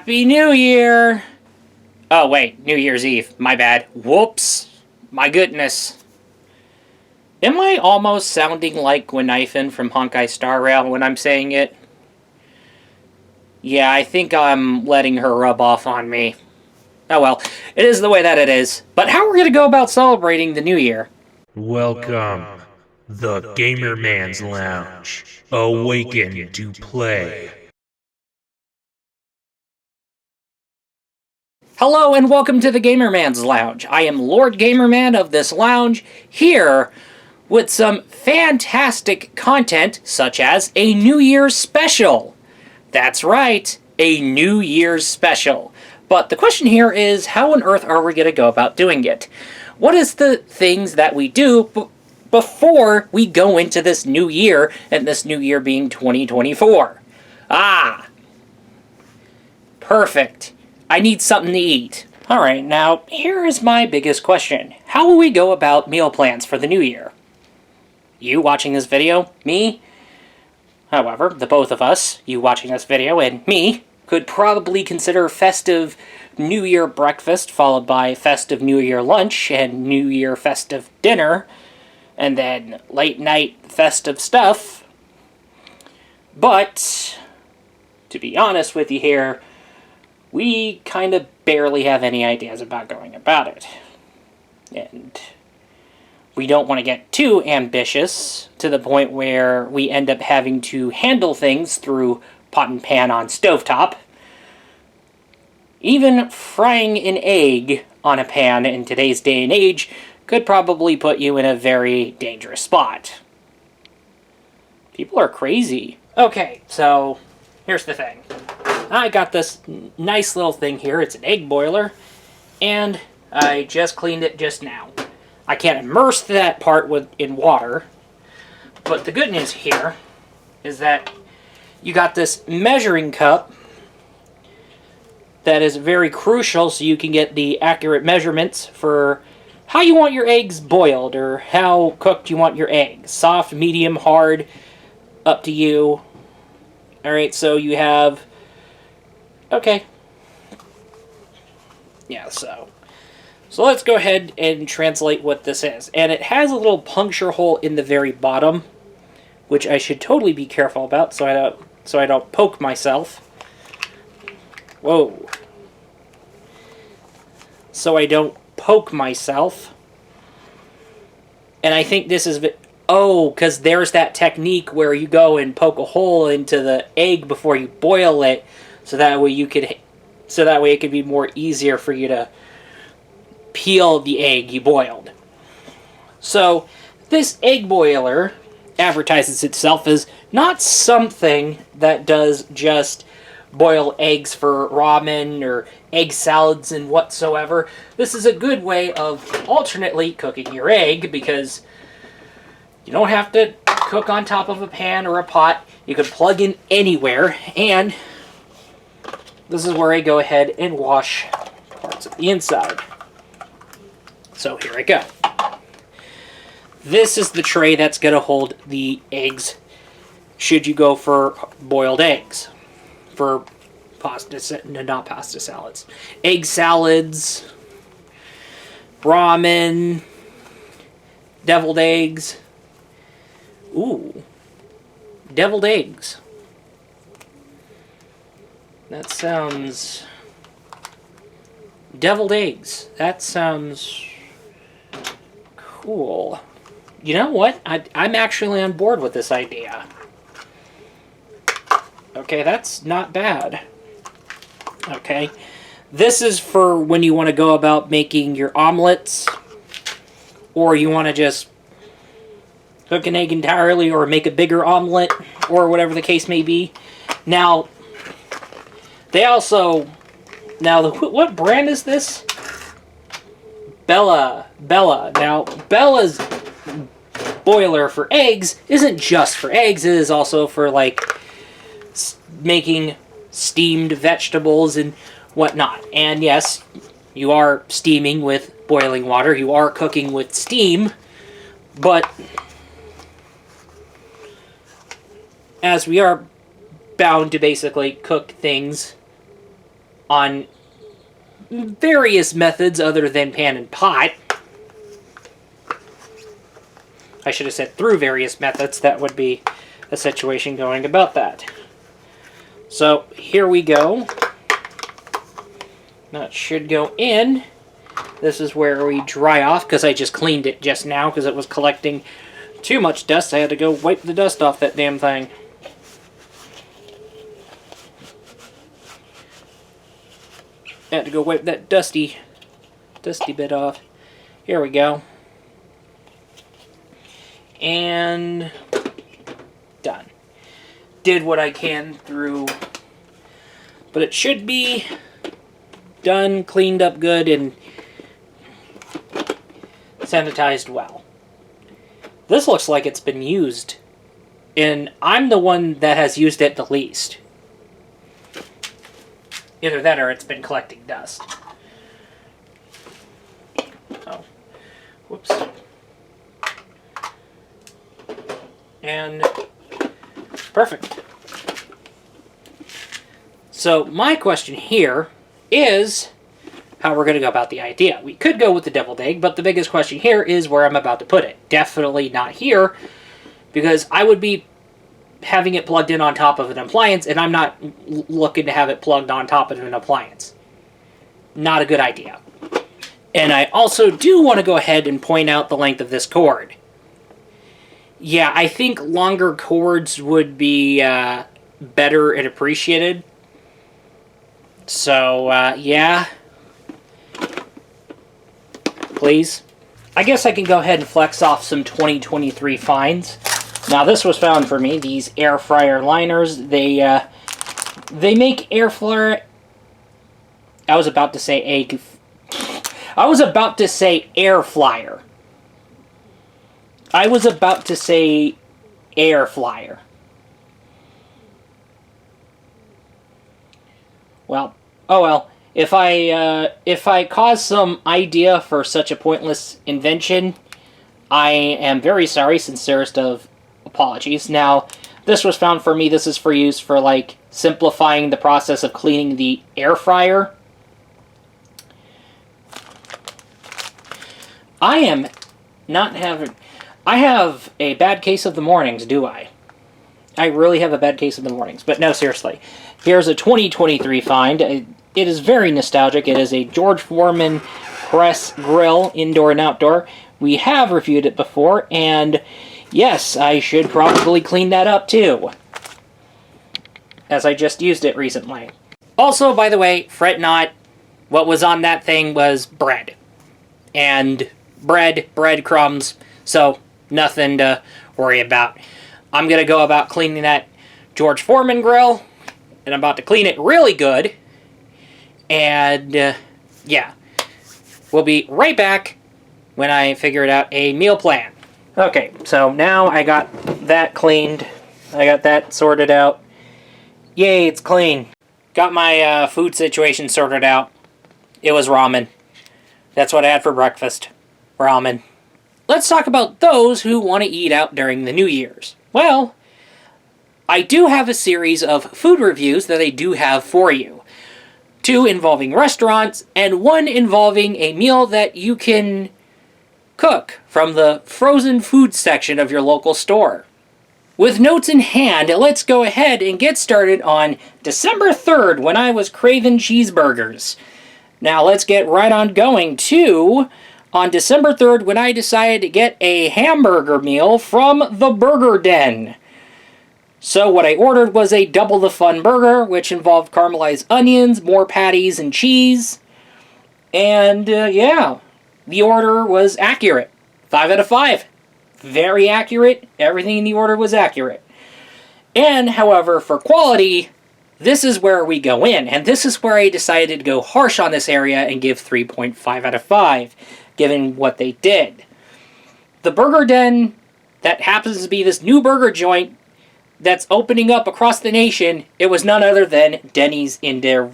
Happy New Year! Oh, wait, New Year's Eve. My bad. Whoops. My goodness. Am I almost sounding like Gwynaifin from Honkai Star Rail when I'm saying it? Yeah, I think I'm letting her rub off on me. Oh well, it is the way that it is. But how are we going to go about celebrating the New Year? Welcome, the Gamer Man's Lounge. Awaken to play. Hello and welcome to the Gamerman's Lounge. I am Lord Gamerman of this lounge, here with some fantastic content such as a New Year's special. That's right, a New Year's special. But the question here is, how on earth are we going to go about doing it? What is the things that we do before we go into this new year, and this new year being 2024? Perfect. I need something to eat. Alright, now, here is my biggest question. How will we go about meal plans for the new year? You watching this video, me, however, the both of us, you watching this video and me, could probably consider festive New Year breakfast followed by festive New Year lunch and New Year festive dinner, and then late night festive stuff. But, to be honest with you here, we kind of barely have any ideas about going about it. And we don't want to get too ambitious to the point where we end up having to handle things through pot and pan on stovetop. Even frying an egg on a pan in today's day and age could probably put you in a very dangerous spot. People are crazy. Okay, so here's the thing. I got this nice little thing here. It's an egg boiler, and I just cleaned it just now. I can't immerse that part in water, but the good news here is that you got this measuring cup that is very crucial so you can get the accurate measurements for how you want your eggs boiled or how cooked you want your eggs. Soft, medium, hard, up to you. Alright, so you have... Okay. Yeah, so let's go ahead and translate what this is. And it has a little puncture hole in the very bottom, which I should totally be careful about so I don't poke myself. Whoa. So I don't poke myself. And I think this is... Oh, because there's that technique where you go and poke a hole into the egg before you boil it, so that way it could be more easier for you to peel the egg you boiled. So, this egg boiler advertises itself as not something that does just boil eggs for ramen or egg salads and whatsoever. This is a good way of alternately cooking your egg, because you don't have to cook on top of a pan or a pot. You can plug in anywhere, and this is where I go ahead and wash parts of the inside. So here I go. This is the tray that's going to hold the eggs should you go for boiled eggs. For not pasta salads. Egg salads, ramen, deviled eggs. Ooh, deviled eggs. That sounds... Deviled eggs. That sounds cool. You know what? I'm actually on board with this idea. Okay, that's not bad. Okay. This is for when you want to go about making your omelets, or you want to just cook an egg entirely, or make a bigger omelet, or whatever the case may be. Now, they also... Now, what brand is this? Bella. Now, Bella's boiler for eggs isn't just for eggs. It is also for, like, making steamed vegetables and whatnot. And yes, you are steaming with boiling water. You are cooking with steam. But as we are bound to basically cook things on various methods other than pan and pot. I should have said through various methods. That would be a situation going about that. So here we go. That should go in. This is where we dry off, because I just cleaned it just now because it was collecting too much dust. I had to go wipe the dust off that damn thing. I had to go wipe that dusty bit off. Here we go. And done. Did what I can through, but it should be done, cleaned up good, and sanitized well. This looks like it's been used, and I'm the one that has used it the least. Either that or it's been collecting dust. Oh, whoops. And perfect. So my question here is how we're going to go about the idea. We could go with the deviled egg, but the biggest question here is where I'm about to put it. Definitely not here, because I would be having it plugged in on top of an appliance, and I'm not looking to have it plugged on top of an appliance. Not a good idea. And I also do want to go ahead and point out the length of this cord. Yeah, I think longer cords would be better and appreciated. So, yeah. Please. I guess I can go ahead and flex off some 2023 finds. Now, this was found for me, these air fryer liners. They make air fryer... I was about to say egg... I was about to say air flyer. I was about to say air flyer. Well, oh well. If I cause some idea for such a pointless invention, I am very sorry, sincerest of apologies. Now, this was found for me. This is for use for, like, simplifying the process of cleaning the air fryer. I am not having... I have a bad case of the mornings, do I? I really have a bad case of the mornings. But no, seriously. Here's a 2023 find. It is very nostalgic. It is a George Foreman press grill, indoor and outdoor. We have reviewed it before, and yes, I should probably clean that up too, as I just used it recently. Also, by the way, fret not, what was on that thing was bread. And breadcrumbs, so nothing to worry about. I'm going to go about cleaning that George Foreman grill, and I'm about to clean it really good. And, yeah. We'll be right back when I figure out a meal plan. Okay, so now I got that cleaned. I got that sorted out. Yay, it's clean. Got my food situation sorted out. It was ramen. That's what I had for breakfast. Ramen. Let's talk about those who want to eat out during the New Year's. Well, I do have a series of food reviews that I do have for you. 2 involving restaurants, and 1 involving a meal that you can cook from the frozen food section of your local store. With notes in hand, let's go ahead and get started on December 3rd, when I was craving cheeseburgers. Now let's get right on going to on December 3rd, when I decided to get a hamburger meal from the Burger Den. So what I ordered was a double the fun burger, which involved caramelized onions, more patties, and cheese. And, yeah, the order was accurate. 5 out of 5. Very accurate. Everything in the order was accurate. And, however, for quality, this is where we go in. And this is where I decided to go harsh on this area and give 3.5 out of 5, given what they did. The Burger Den, that happens to be this new burger joint that's opening up across the nation, it was none other than Denny's in their...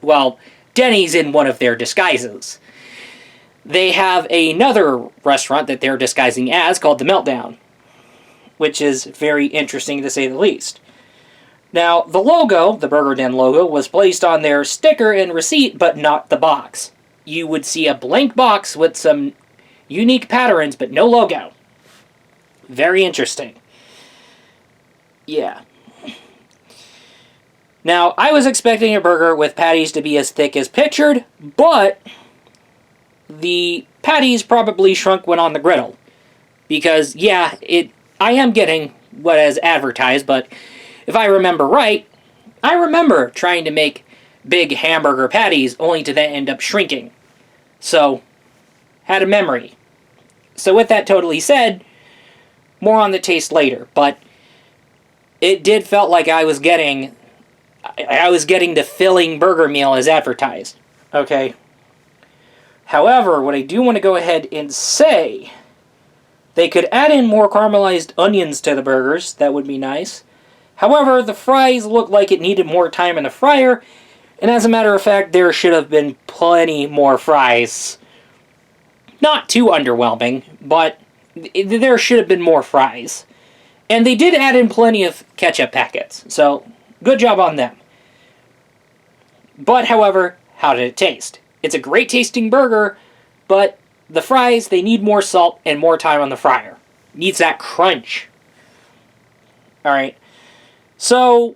well, Denny's in one of their disguises. They have another restaurant that they're disguising as called The Meltdown, which is very interesting to say the least. Now, the logo, the Burger Den logo, was placed on their sticker and receipt, but not the box. You would see a blank box with some unique patterns, but no logo. Very interesting. Yeah. Now, I was expecting a burger with patties to be as thick as pictured, but the patties probably shrunk when on the griddle. Because, yeah, I am getting what is advertised, but if I remember right, I remember trying to make big hamburger patties only to then end up shrinking. So, had a memory. So with that totally said, more on the taste later, but it did felt like I was getting the filling burger meal as advertised. Okay. However, what I do want to go ahead and say, they could add in more caramelized onions to the burgers. That would be nice. However, the fries looked like it needed more time in the fryer, and as a matter of fact, there should have been plenty more fries. Not too underwhelming, but there should have been more fries. And they did add in plenty of ketchup packets, so good job on them. But, however, how did it taste? It's a great tasting burger, but the fries, they need more salt and more time on the fryer. Needs that crunch. Alright. So,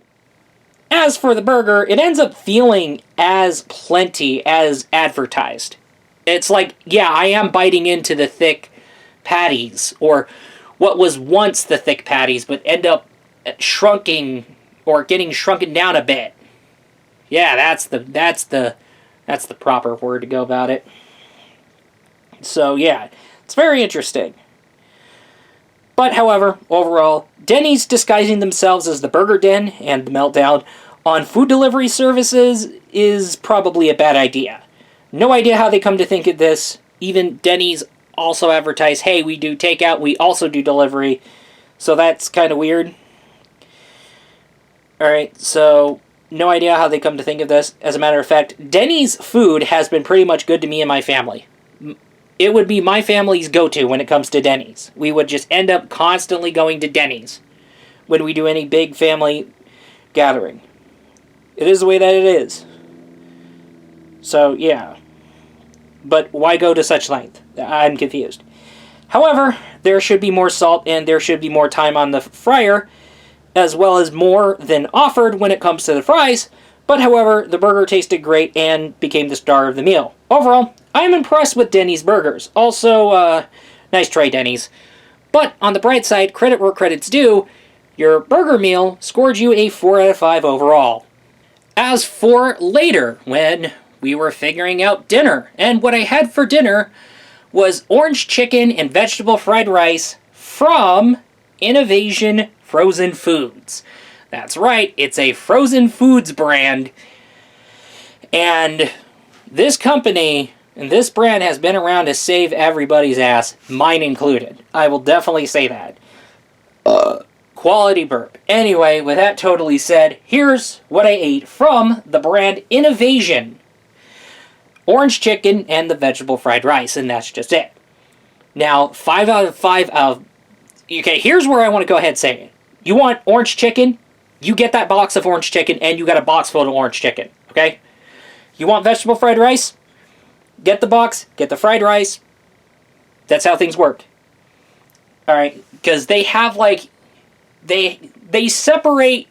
as for the burger, it ends up feeling as plenty as advertised. It's like, yeah, I am biting into the thick patties, or what was once the thick patties, but end up shrunking, or getting shrunken down a bit. Yeah, that's the proper word to go about it. So, yeah, it's very interesting. But, however, overall, Denny's disguising themselves as the Burger Den and the Meltdown on food delivery services is probably a bad idea. No idea how they come to think of this. Even Denny's also advertise, hey, we do takeout, we also do delivery. So that's kind of weird. Alright, so no idea how they come to think of this. As a matter of fact, Denny's food has been pretty much good to me and my family. It would be my family's go-to when it comes to Denny's. We would just end up constantly going to Denny's when we do any big family gathering. It is the way that it is. So, yeah. But why go to such length? I'm confused. However, there should be more salt and there should be more time on the fryer, as well as more than offered when it comes to the fries. But however, the burger tasted great and became the star of the meal. Overall, I am impressed with Denny's burgers. Also, nice try, Denny's. But on the bright side, credit where credit's due, your burger meal scored you a 4 out of 5 overall. As for later, when we were figuring out dinner, and what I had for dinner was orange chicken and vegetable fried rice from Innovation Frozen Foods. That's right, it's a frozen foods brand, and this company and this brand has been around to save everybody's ass, mine included. I will definitely say that. Quality burp. Anyway, with that totally said, here's what I ate from the brand Innovation. Orange chicken and the vegetable fried rice, and that's just it. Now, 5 out of 5 of... Okay, here's where I want to go ahead and say it. You want orange chicken? You get that box of orange chicken, and you got a box full of orange chicken, okay? You want vegetable fried rice? Get the box, get the fried rice. That's how things work. Alright, because they have, like... They separate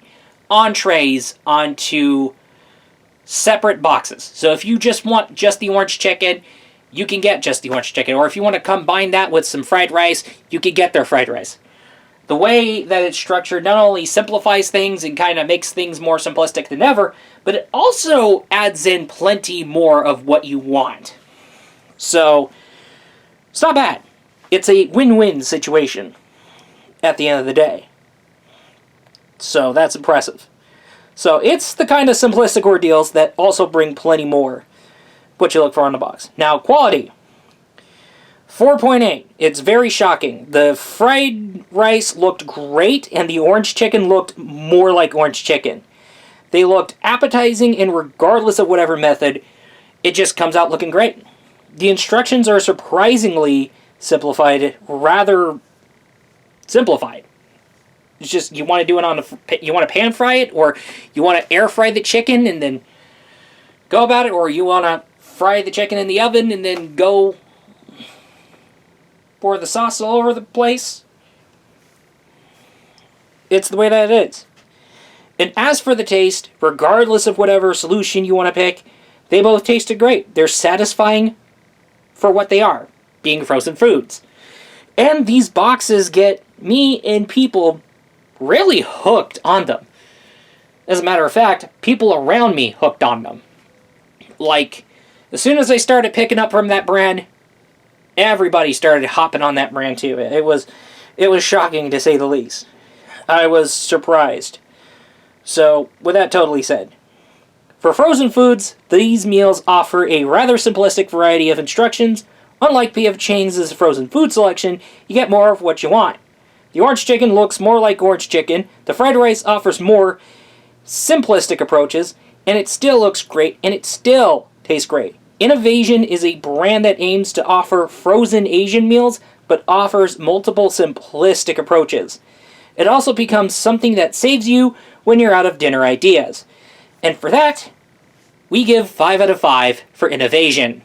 entrees onto separate boxes. So if you just want just the orange chicken, you can get just the orange chicken. Or if you want to combine that with some fried rice, you can get their fried rice. The way that it's structured not only simplifies things and kind of makes things more simplistic than ever, but it also adds in plenty more of what you want. So, it's not bad. It's a win-win situation at the end of the day. So, that's impressive. So, it's the kind of simplistic ordeals that also bring plenty more what you look for on the box. Now, quality. 4.8. It's very shocking. The fried rice looked great, and the orange chicken looked more like orange chicken. They looked appetizing, and regardless of whatever method, it just comes out looking great. The instructions are surprisingly simplified, rather simplified. It's just you want to do it on you want to pan fry it, or you want to air fry the chicken and then go about it, or you want to fry the chicken in the oven and then go pour the sauce all over the place. It's the way that it is. And as for the taste, regardless of whatever solution you want to pick, they both tasted great. They're satisfying for what they are, being frozen foods. And these boxes get me and people really hooked on them. As a matter of fact, people around me hooked on them. Like, as soon as I started picking up from that brand, everybody started hopping on that brand too. It was shocking, to say the least. I was surprised. So, with that totally said, for frozen foods, these meals offer a rather simplistic variety of instructions. Unlike P.F. Chang's frozen food selection, you get more of what you want. The orange chicken looks more like orange chicken, the fried rice offers more simplistic approaches, and it still looks great, and it still tastes great. Innovasion is a brand that aims to offer frozen Asian meals, but offers multiple simplistic approaches. It also becomes something that saves you when you're out of dinner ideas. And for that, we give 5 out of 5 for Innovasion.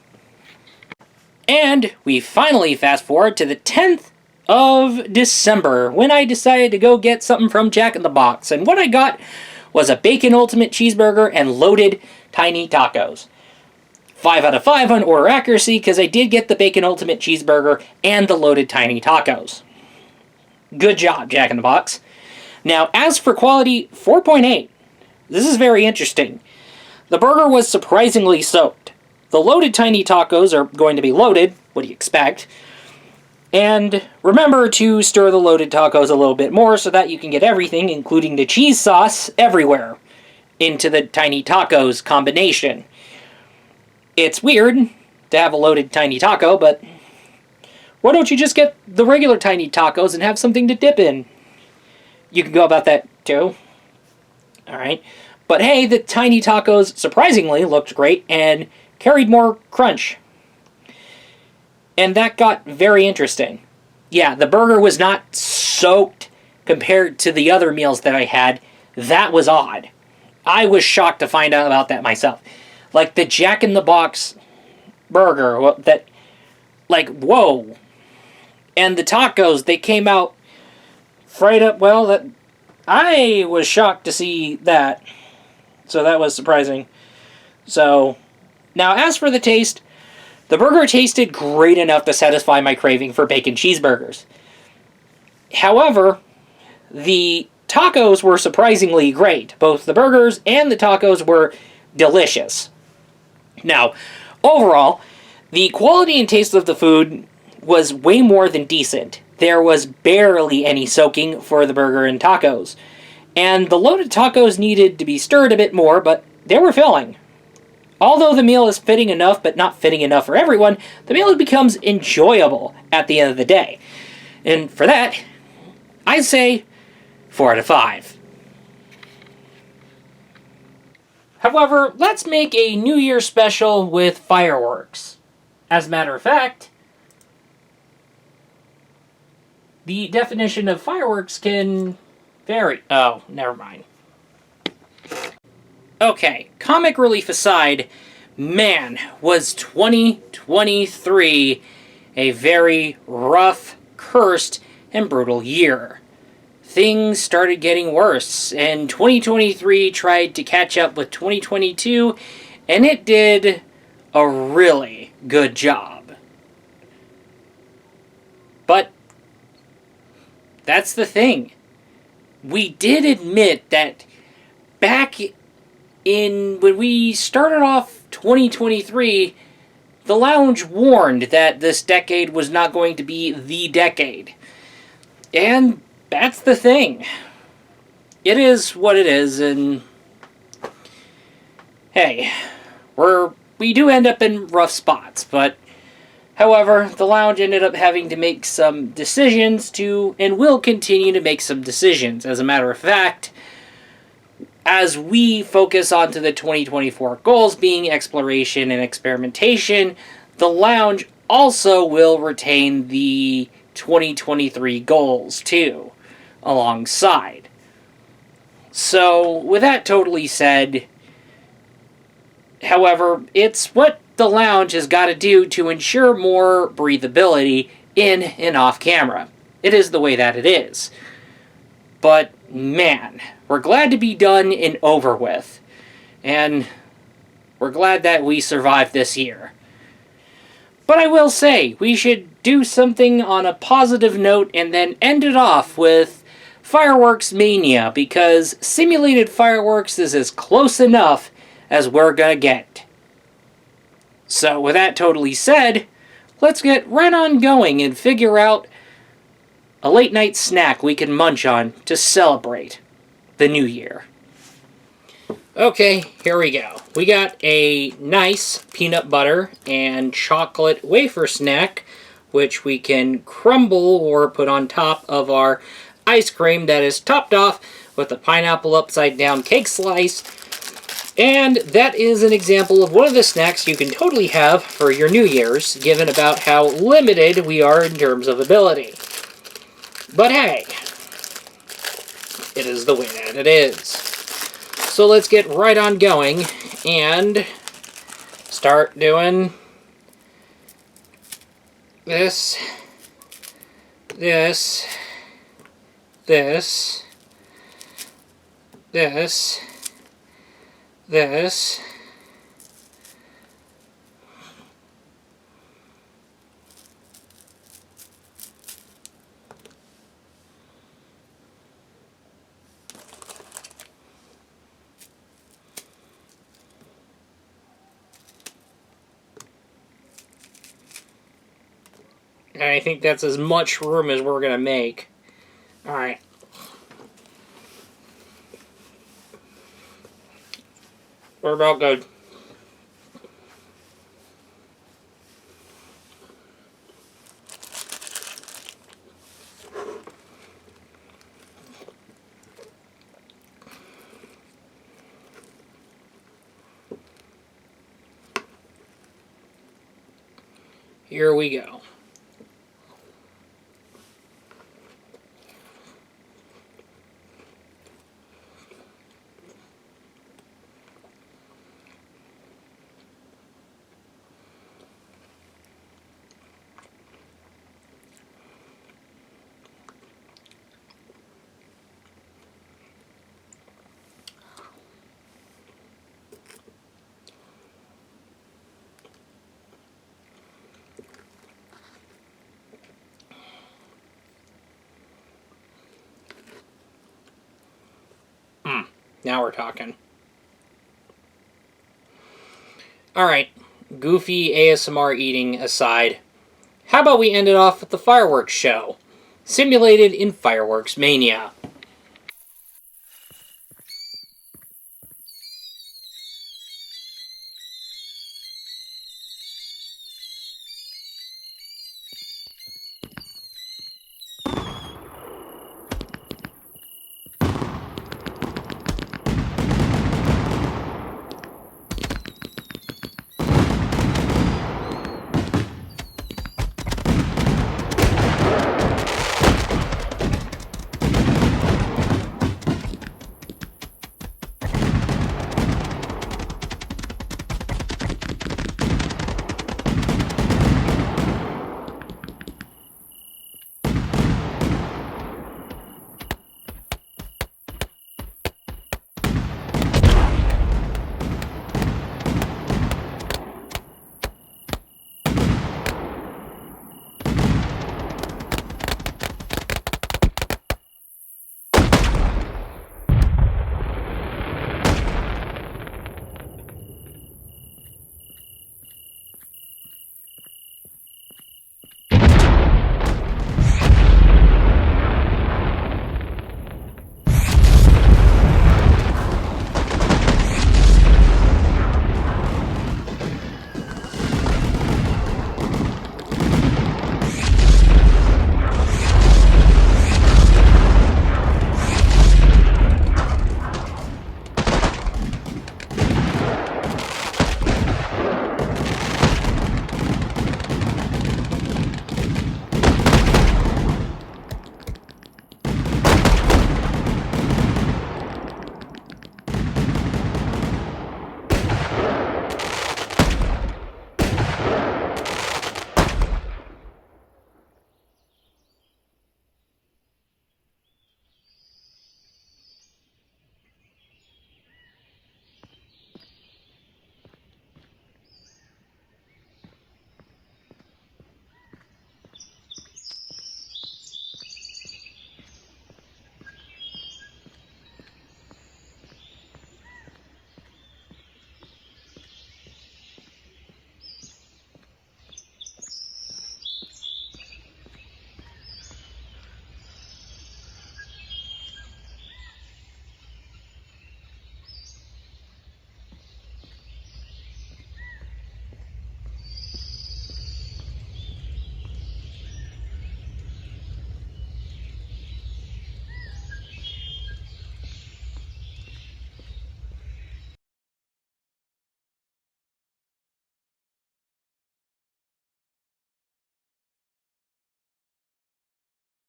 And we finally fast forward to the 10th of December, when I decided to go get something from Jack in the Box. And what I got was a Bacon Ultimate Cheeseburger and loaded Tiny Tacos. 5 out of 5 on order accuracy, because I did get the Bacon Ultimate Cheeseburger and the loaded Tiny Tacos. Good job, Jack in the Box. Now, as for quality, 4.8. This is very interesting. The burger was surprisingly soaked. The loaded Tiny Tacos are going to be loaded. What do you expect? And remember to stir the loaded tacos a little bit more so that you can get everything, including the cheese sauce, everywhere into the Tiny Tacos combination. It's weird to have a loaded Tiny Taco, but why don't you just get the regular Tiny Tacos and have something to dip in? You can go about that too. Alright. But hey, the Tiny Tacos surprisingly looked great and carried more crunch. And that got very interesting. Yeah, the burger was not soaked compared to the other meals that I had. That was odd. I was shocked to find out about that myself. Like the Jack in the Box burger, that, like, whoa. And the tacos, they came out fried up well. That I was shocked to see that. So that was surprising. So, now as for the taste, the burger tasted great enough to satisfy my craving for bacon cheeseburgers. However, the tacos were surprisingly great. Both the burgers and the tacos were delicious. Now, overall, the quality and taste of the food was way more than decent. There was barely any soaking for the burger and tacos. And the loaded tacos needed to be stirred a bit more, but they were filling. Although the meal is fitting enough, but not fitting enough for everyone, the meal becomes enjoyable at the end of the day. And for that, I'd say 4 out of 5. However, let's make a New Year special with fireworks. As a matter of fact, the definition of fireworks can vary. Oh, never mind. Okay, comic relief aside, man, was 2023 a very rough, cursed, and brutal year. Things started getting worse, and 2023 tried to catch up with 2022, and it did a really good job. But that's the thing. We did admit that back when we started off 2023, the Lounge warned that this decade was not going to be the decade. And that's the thing. It is what it is, and hey, we do end up in rough spots, but however, the Lounge ended up having to make some decisions and will continue to make some decisions. As a matter of fact, as we focus onto the 2024 goals being exploration and experimentation, the Lounge also will retain the 2023 goals too. alongside. So, with that totally said, however, it's what the lounge has got to do to ensure more breathability in and off camera. It is the way that it is. But, man, we're glad to be done and over with. And we're glad that we survived this year. But I will say, we should do something on a positive note and then end it off with Fireworks Mania, because simulated fireworks is as close enough as we're gonna get. So with that totally said, let's get right on going and figure out a late night snack we can munch on to celebrate the new year. Okay, here we go. We got a nice peanut butter and chocolate wafer snack, which we can crumble or put on top of our ice cream that is topped off with a pineapple upside down cake slice. And that is an example of one of the snacks you can totally have for your New Year's, given about how limited we are in terms of ability. But hey, it is the way that it is. So let's get right on going and start doing this, this, this, this, this, and I think that's as much room as we're going to make. Alright. We're about good. Here we go. Now we're talking. Alright, goofy ASMR eating aside, how about we end it off with the fireworks show, simulated in Fireworks Mania.